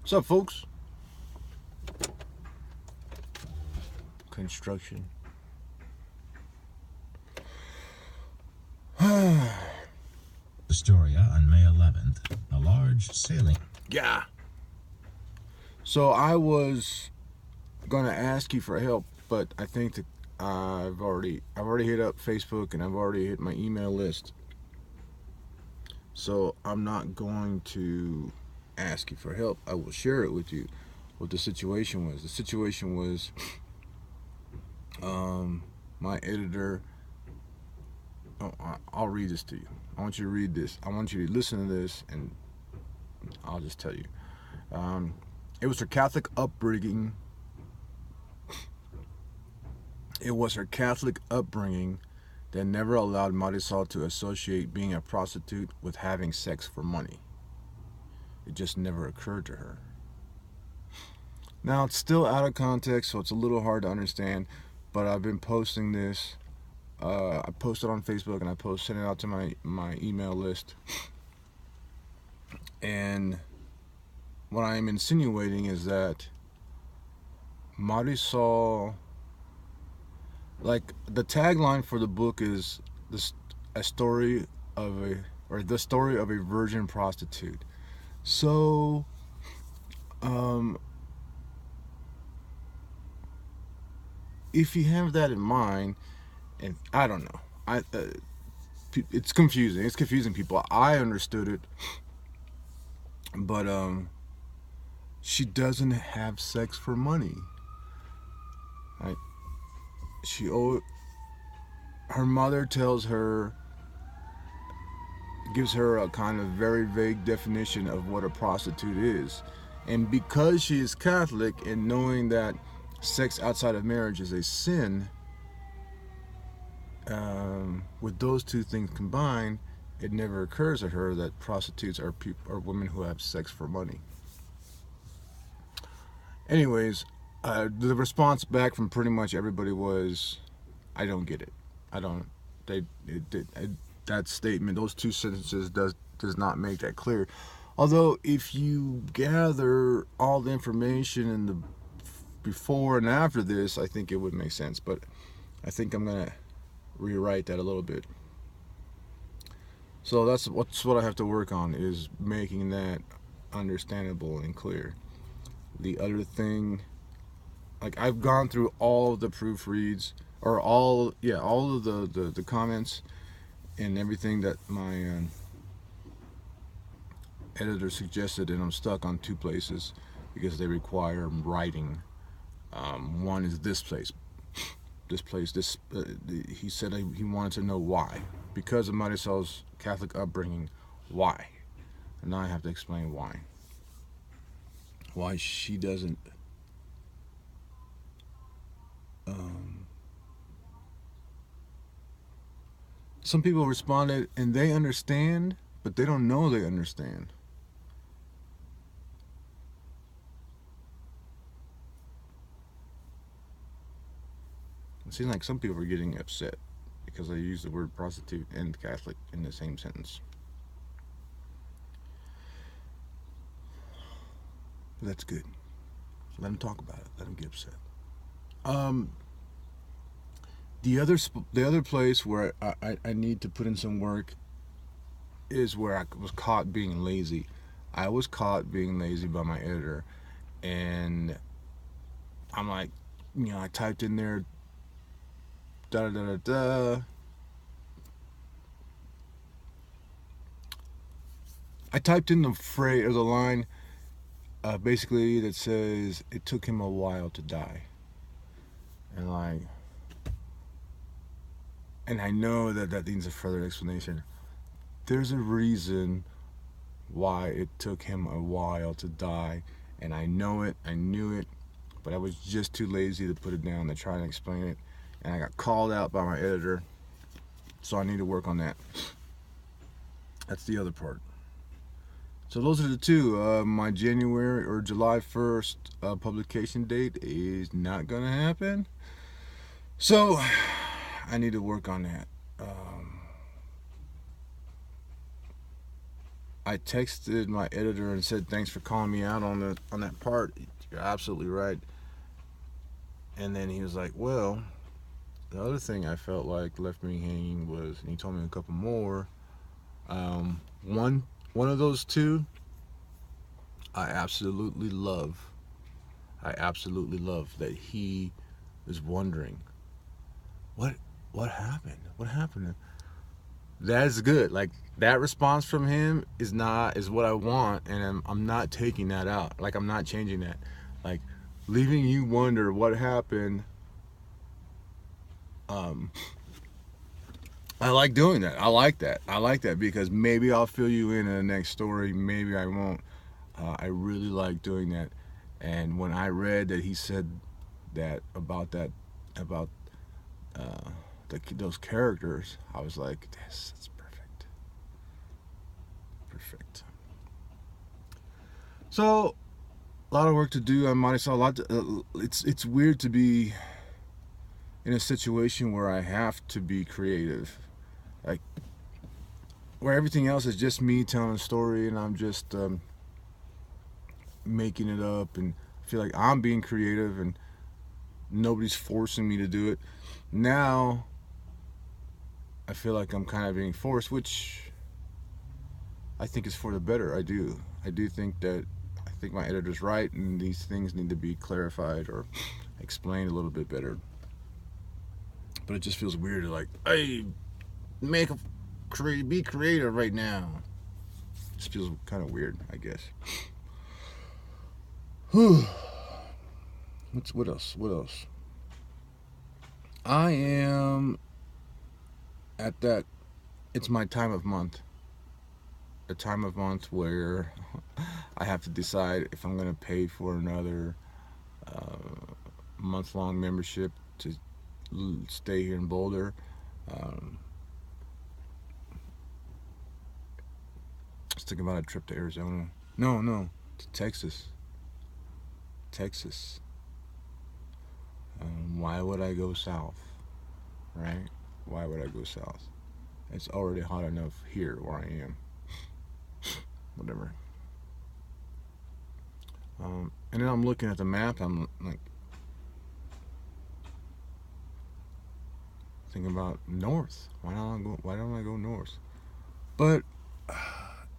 What's up, folks? Construction. Astoria on May 11th, a large sailing. Yeah. So I was gonna ask you for help, but I think that I've already hit up Facebook and I've already hit my email list. So I'm not going to ask you for help. I will share it with you. What the situation was. The situation was, my editor. Oh, I'll read this to you. I want you to read this. I want you to listen to this, and I'll just tell you. It was her Catholic upbringing. It was her Catholic upbringing that never allowed Marisol to associate being a prostitute with having sex for money. It just never occurred to her. Now, it's still out of context, so it's a little hard to understand, but I've been posting this. I posted on Facebook and I sent it out to my email list. And what I am insinuating is that Marisol, like, the tagline for the book is the story of a virgin prostitute. So, if you have that in mind, and I don't know, it's confusing. It's confusing people. I understood it, but she doesn't have sex for money. Right? Her mother gives her a kind of very vague definition of what a prostitute is, and because she is Catholic and knowing that sex outside of marriage is a sin, with those two things combined, it never occurs to her that prostitutes are women who have sex for money. Anyways, the response back from pretty much everybody was, "I don't get it. I don't." That statement, those two sentences, does not make that clear. Although, if you gather all the information in the before and after this, I think it would make sense. But I think I'm gonna rewrite that a little bit. So that's what I have to work on, is making that understandable and clear. The other thing, like, I've gone through all of the proofreads, or all of the comments and everything that my editor suggested, and I'm stuck on two places because they require writing. One is this place. He said he wanted to know why, because of Marisol's Catholic upbringing. Why? And now I have to explain why she doesn't some people responded and they understand, but they don't know they understand. It seems like some people are getting upset because I use the word prostitute and Catholic in the same sentence. But that's good. Let them talk about it. Let them get upset. The other place where I need to put in some work is where I was caught being lazy. I was caught being lazy by my editor, and I'm like, I typed in there, da da da da. I typed in the phrase or the line, basically, that says it took him a while to die, and like, and I know that needs a further explanation. There's a reason why it took him a while to die, and I know it. I knew it, but I was just too lazy to put it down to try and explain it, and I got called out by my editor, so I need to work on that. That's the other part. So those are the two. My January or July 1st publication date is not going to happen, so I need to work on that. I texted my editor and said thanks for calling me out on that part. You're absolutely right. And then he was like, well, the other thing I felt like left me hanging was, and he told me a couple more. One of those two, I absolutely love. I absolutely love that he is wondering what what happened. What happened? That is good. Like that response from him is what I want, and I'm not taking that out. Like I'm not changing that. Like leaving you wonder what happened. Um, I like doing that. I like that. I like that because maybe I'll fill you in the next story. Maybe I won't. I really like doing that. And when I read that he said about uh, those characters, I was like, this is perfect, perfect. So a lot of work to do on Marisol. It's weird to be in a situation where I have to be creative, like where everything else is just me telling a story and I'm just making it up, and I feel like I'm being creative and nobody's forcing me to do it. Now I feel like I'm kind of being forced, which I think is for the better. I do think that I think my editor's right, and these things need to be clarified or explained a little bit better. But it just feels weird to like, hey, be creative right now. It just feels kind of weird, I guess. What else? What else? I am at that. It's my time of month. A time of month where I have to decide if I'm going to pay for another month-long membership to stay here in Boulder. Um, I was thinking about a trip to Arizona. No, to Texas. Texas. Why would I go south? Right? Why would I go south? It's already hot enough here where I am. Whatever. And then I'm looking at the map. I'm like thinking about north. Why don't I go north? But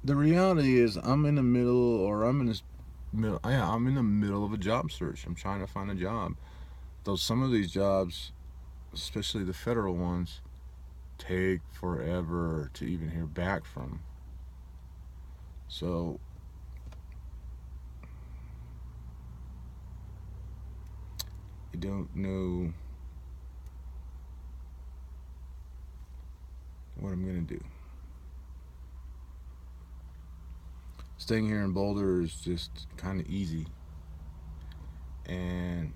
the reality is, I'm in the middle, or I'm in this middle. Yeah, I'm in the middle of a job search. I'm trying to find a job. Though some of these jobs, especially the federal ones, take forever to even hear back from. So I don't know what I'm gonna do. Staying here in Boulder is just kind of easy, and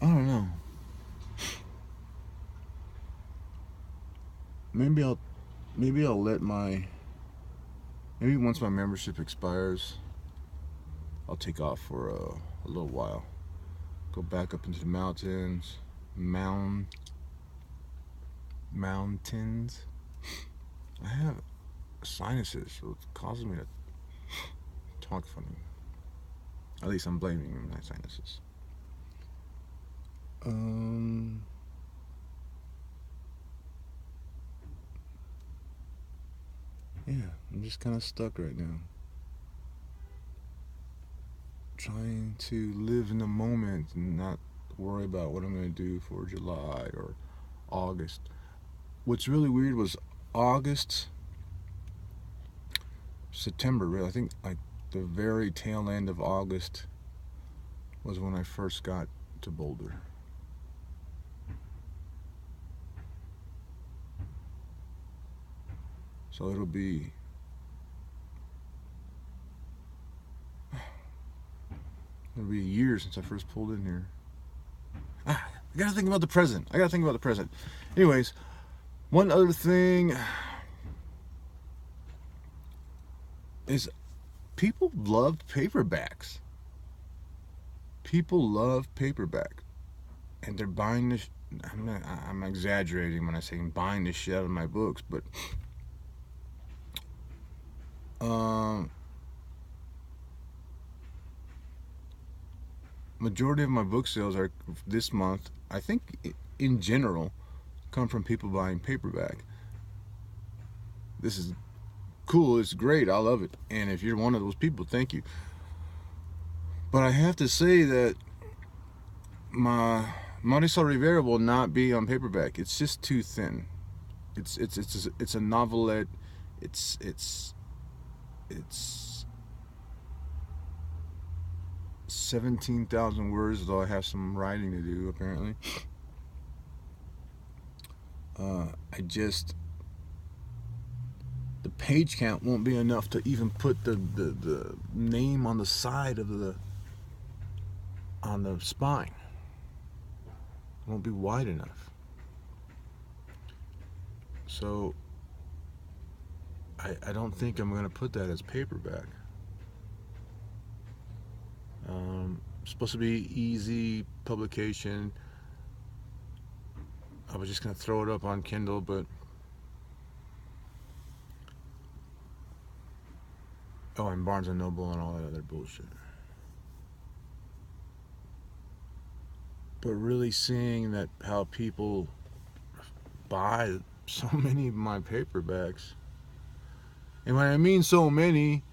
I don't know. Maybe I'll maybe I'll let my maybe once my membership expires, I'll take off for a little while. Go back up into the mountains, mountains. I have sinuses, so it's causing me to talk funny. At least I'm blaming my sinuses. Yeah, I'm just kind of stuck right now. Trying to live in the moment and not worry about what I'm going to do for July or August. What's really weird was August, September, really. I think like the very tail end of August was when I first got to Boulder. So it'll be a year since I first pulled in here. I gotta think about the present. Anyways, one other thing is people love paperbacks. People love paperback, and they're buying I'm exaggerating when I say I'm buying the shit out of my books, but um, majority of my book sales are this month. I think in general come from people buying paperback. This is cool. It's great. I love it. And if you're one of those people, thank you. But I have to say that my Marisol Rivera will not be on paperback. It's just too thin. It's a novelette. It's 17,000 words, though I have some writing to do apparently. I just the page count won't be enough to even put the name on the side of the on the spine. It won't be wide enough. So I don't think I'm going to put that as paperback. Supposed to be easy publication. I was just going to throw it up on Kindle, but oh, and Barnes and Noble and all that other bullshit. But really seeing that how people buy so many of my paperbacks, and when I mean so many,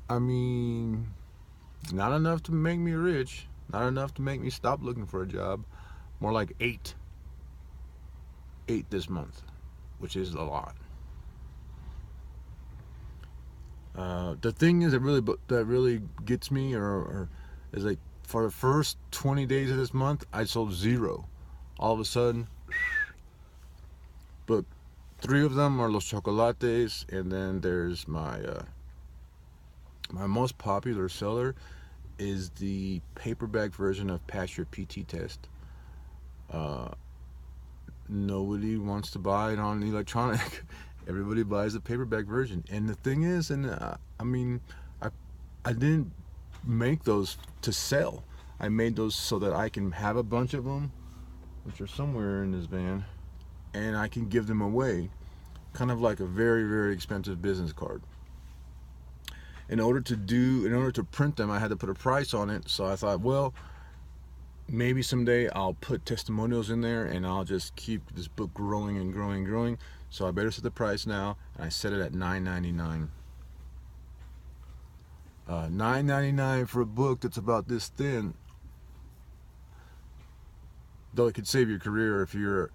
I mean not enough to make me rich, not enough to make me stop looking for a job. More like 8 this month, which is a lot. The thing is that really gets me, or is like for the first 20 days of this month, I sold 0. All of a sudden, but 3 of them are Los Chocolates, and then there's my most popular seller is the paperback version of Pass Your PT Test. Nobody wants to buy it on electronic. Everybody buys the paperback version. And the thing is, I mean, I didn't make those to sell. I made those so that I can have a bunch of them, which are somewhere in this van, and I can give them away, kind of like a very, very expensive business card. In order to print them, I had to put a price on it. So I thought, well, maybe someday I'll put testimonials in there, and I'll just keep this book growing and growing and growing. So I better set the price now, and I set it at $9.99. $9.99 for a book that's about this thin. Though it could save your career if you're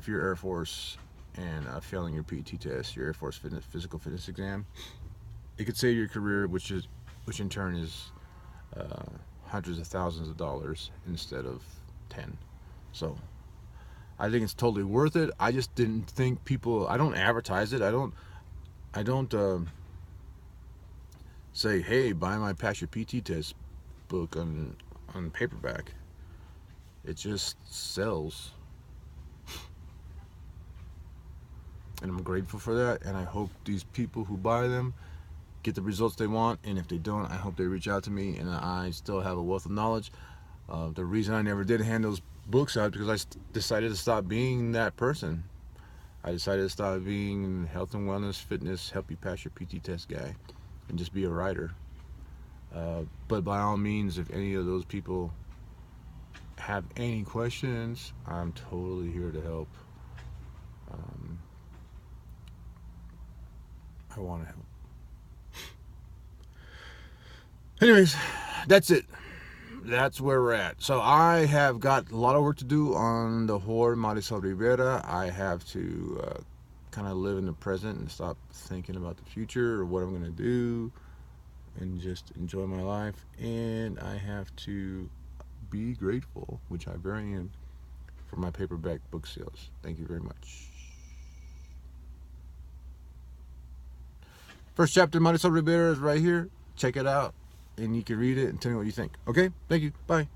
Air Force and failing your PT test, your Air Force physical fitness exam. It could save your career, which in turn is hundreds of thousands of dollars instead of 10. So I think it's totally worth it. I just didn't think people. I don't advertise it. I don't say, hey, buy my Pass Your PT Test book on paperback. It just sells, and I'm grateful for that. And I hope these people who buy them get the results they want, and if they don't, I hope they reach out to me, and I still have a wealth of knowledge. The reason I never did hand those books out because I decided to stop being that person. I decided to stop being health and wellness, fitness, help you pass your PT test guy, and just be a writer. But by all means, if any of those people have any questions, I'm totally here to help. I want to help. Anyways, that's it. That's where we're at. So I have got a lot of work to do on the whore Marisol Rivera. I have to kind of live in the present and stop thinking about the future or what I'm going to do and just enjoy my life. And I have to be grateful, which I very am, for my paperback book sales. Thank you very much. First chapter, Marisol Rivera, is right here. Check it out, and you can read it and tell me what you think. Okay? Thank you. Bye.